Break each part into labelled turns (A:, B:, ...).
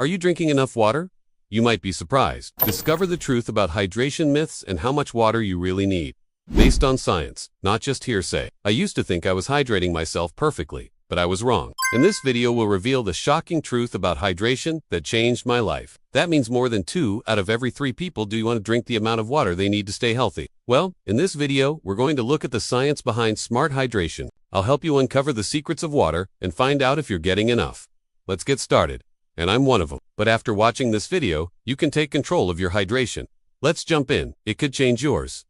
A: Are you drinking enough water? You might be surprised. Discover the truth about hydration myths and how much water you really need. Based on science, not just hearsay. I used to think I was hydrating myself perfectly, but I was wrong. And this video will reveal the shocking truth about hydration that changed my life. That means more than 2 out of every 3 people do want to drink the amount of water they need to stay healthy. Well, in this video, we're going to look at the science behind smart hydration. I'll help you uncover the secrets of water and find out if you're getting enough. Let's get started. And I'm one of them. But after watching this video, you can take control of your hydration. Let's jump in. It could change yours.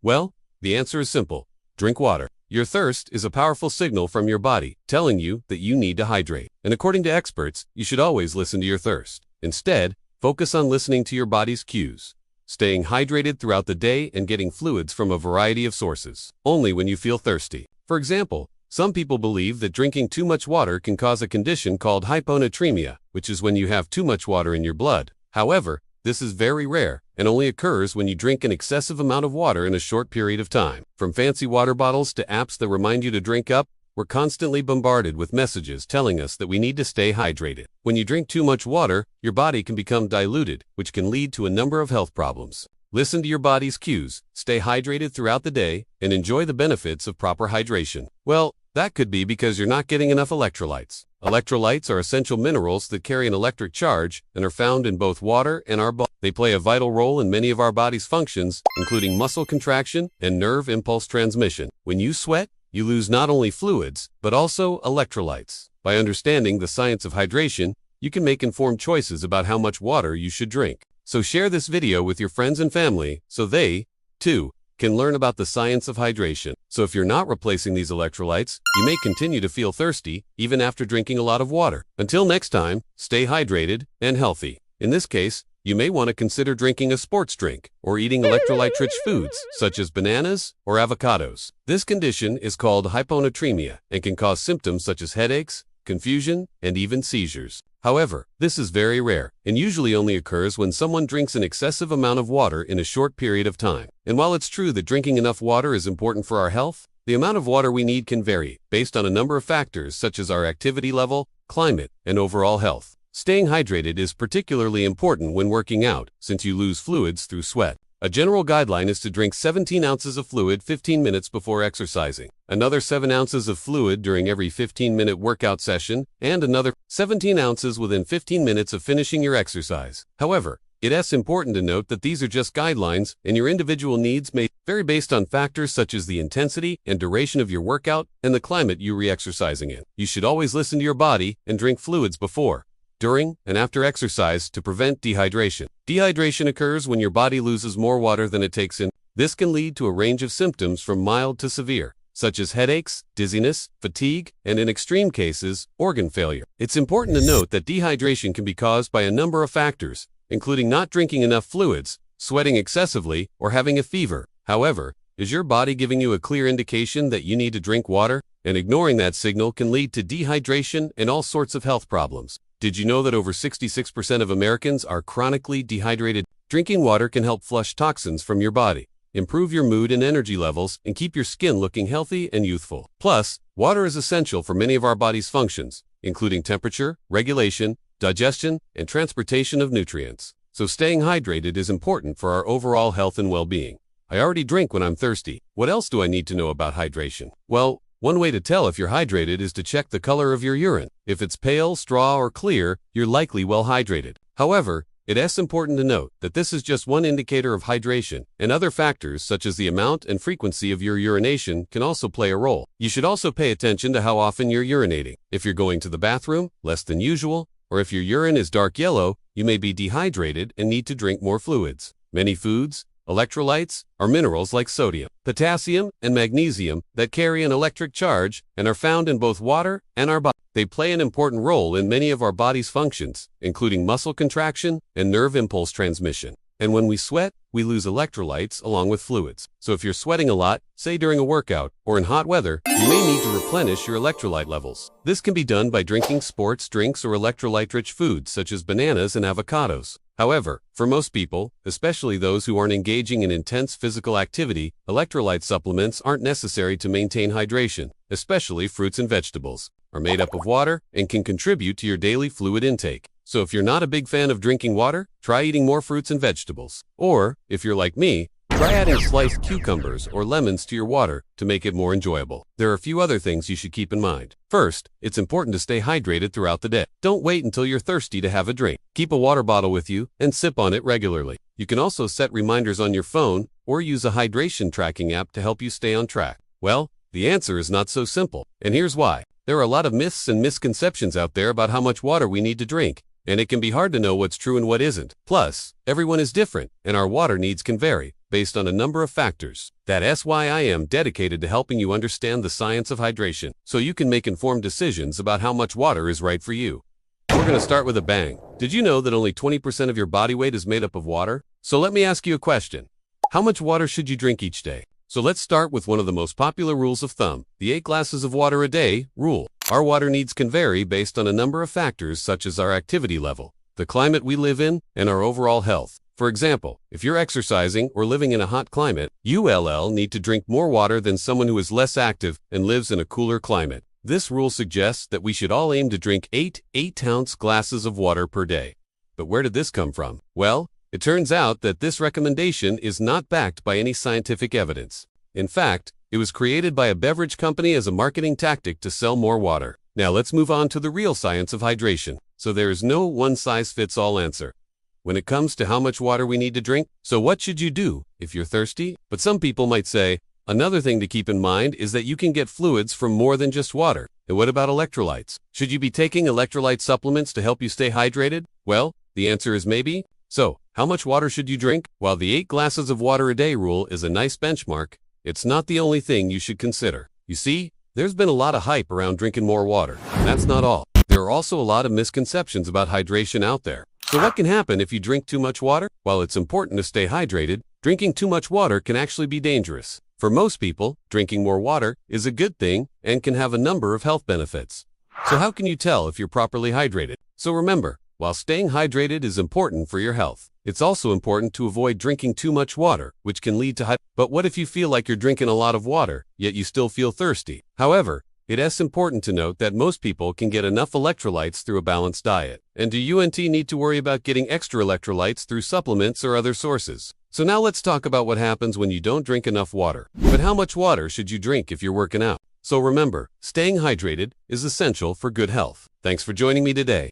A: Well, the answer is simple. Drink water. Your thirst is a powerful signal from your body telling you that you need to hydrate. And according to experts, you should always listen to your thirst. Instead, focus on listening to your body's cues, staying hydrated throughout the day and getting fluids from a variety of sources, only when you feel thirsty. For example, some people believe that drinking too much water can cause a condition called hyponatremia, which is when you have too much water in your blood. However, this is very rare and only occurs when you drink an excessive amount of water in a short period of time. From fancy water bottles to apps that remind you to drink up, we're constantly bombarded with messages telling us that we need to stay hydrated. When you drink too much water, your body can become diluted, which can lead to a number of health problems. Listen to your body's cues, stay hydrated throughout the day, and enjoy the benefits of proper hydration. Well, that could be because you're not getting enough electrolytes. Electrolytes are essential minerals that carry an electric charge and are found in both water and our blood. They play a vital role in many of our body's functions, including muscle contraction and nerve impulse transmission. When you sweat, you lose not only fluids, but also electrolytes. By understanding the science of hydration, you can make informed choices about how much water you should drink. So share this video with your friends and family so they, too, can learn about the science of hydration. So if you're not replacing these electrolytes, you may continue to feel thirsty even after drinking a lot of water. Until next time, stay hydrated and healthy. In this case, you may want to consider drinking a sports drink or eating electrolyte-rich foods such as bananas or avocados. This condition is called hyponatremia and can cause symptoms such as headaches, confusion, and even seizures. However, this is very rare and usually only occurs when someone drinks an excessive amount of water in a short period of time. And while it's true that drinking enough water is important for our health, the amount of water we need can vary based on a number of factors such as our activity level, climate, and overall health. Staying hydrated is particularly important when working out since you lose fluids through sweat. A general guideline is to drink 17 ounces of fluid 15 minutes before exercising, another 7 ounces of fluid during every 15-minute workout session, and another 17 ounces within 15 minutes of finishing your exercise. However, it's important to note that these are just guidelines and your individual needs may vary based on factors such as the intensity and duration of your workout and the climate you're re-exercising in. You should always listen to your body and drink fluids before, during, and after exercise to prevent dehydration. Dehydration occurs when your body loses more water than it takes in. This can lead to a range of symptoms from mild to severe, such as headaches, dizziness, fatigue, and in extreme cases, organ failure. It's important to note that dehydration can be caused by a number of factors, including not drinking enough fluids, sweating excessively, or having a fever. However, is your body giving you a clear indication that you need to drink water? And ignoring that signal can lead to dehydration and all sorts of health problems. Did you know that over 66% of Americans are chronically dehydrated? Drinking water can help flush toxins from your body, improve your mood and energy levels, and keep your skin looking healthy and youthful. Plus, water is essential for many of our body's functions, including temperature, regulation, digestion, and transportation of nutrients. So staying hydrated is important for our overall health and well-being. I already drink when I'm thirsty. What else do I need to know about hydration? Well, one way to tell if you're hydrated is to check the color of your urine. If it's pale, straw, or clear, you're likely well hydrated. However, it's important to note that this is just one indicator of hydration, and other factors such as the amount and frequency of your urination can also play a role. You should also pay attention to how often you're urinating. If you're going to the bathroom less than usual, or if your urine is dark yellow, you may be dehydrated and need to drink more fluids. Many foods, electrolytes, are minerals like sodium, potassium, and magnesium that carry an electric charge and are found in both water and our body. They play an important role in many of our body's functions, including muscle contraction and nerve impulse transmission. And when we sweat, we lose electrolytes along with fluids. So if you're sweating a lot, say during a workout or in hot weather, you may need to replenish your electrolyte levels. This can be done by drinking sports drinks or electrolyte-rich foods such as bananas and avocados. However, for most people, especially those who aren't engaging in intense physical activity, electrolyte supplements aren't necessary to maintain hydration, especially fruits and vegetables. are made up of water and can contribute to your daily fluid intake. So if you're not a big fan of drinking water, try eating more fruits and vegetables. Or, if you're like me, try adding sliced cucumbers or lemons to your water to make it more enjoyable. There are a few other things you should keep in mind. First, it's important to stay hydrated throughout the day. Don't wait until you're thirsty to have a drink. Keep a water bottle with you and sip on it regularly. You can also set reminders on your phone or use a hydration tracking app to help you stay on track. Well, the answer is not so simple, and here's why. There are a lot of myths and misconceptions out there about how much water we need to drink, and it can be hard to know what's true and what isn't. Plus, everyone is different, and our water needs can vary based on a number of factors. That's why I am dedicated to helping you understand the science of hydration, so you can make informed decisions about how much water is right for you. We're going to start with a bang. Did you know that only 20% of your body weight is made up of water? So let me ask you a question. How much water should you drink each day? So let's start with one of the most popular rules of thumb, the 8 glasses of water a day rule. Our water needs can vary based on a number of factors such as our activity level, the climate we live in, and our overall health. For example, if you're exercising or living in a hot climate, you'll need to drink more water than someone who is less active and lives in a cooler climate. This rule suggests that we should all aim to drink 8-ounce glasses of water per day. But where did this come from? Well, it turns out that this recommendation is not backed by any scientific evidence. In fact, it was created by a beverage company as a marketing tactic to sell more water. Now let's move on to the real science of hydration. So there is no one-size-fits-all answer when it comes to how much water we need to drink. So what should you do if you're thirsty? But some people might say, another thing to keep in mind is that you can get fluids from more than just water. And what about electrolytes? Should you be taking electrolyte supplements to help you stay hydrated? Well, the answer is maybe. So, how much water should you drink? While the 8 glasses of water a day rule is a nice benchmark, it's not the only thing you should consider. You see, there's been a lot of hype around drinking more water. And that's not all. There are also a lot of misconceptions about hydration out there. So what can happen if you drink too much water? While it's important to stay hydrated, drinking too much water can actually be dangerous. For most people, drinking more water is a good thing and can have a number of health benefits. So how can you tell if you're properly hydrated? So remember, while staying hydrated is important for your health, it's also important to avoid drinking too much water, which can lead to But what if you feel like you're drinking a lot of water, yet you still feel thirsty? However, it is important to note that most people can get enough electrolytes through a balanced diet. And do you need to worry about getting extra electrolytes through supplements or other sources? So now let's talk about what happens when you don't drink enough water. But how much water should you drink if you're working out? So remember, staying hydrated is essential for good health. Thanks for joining me today.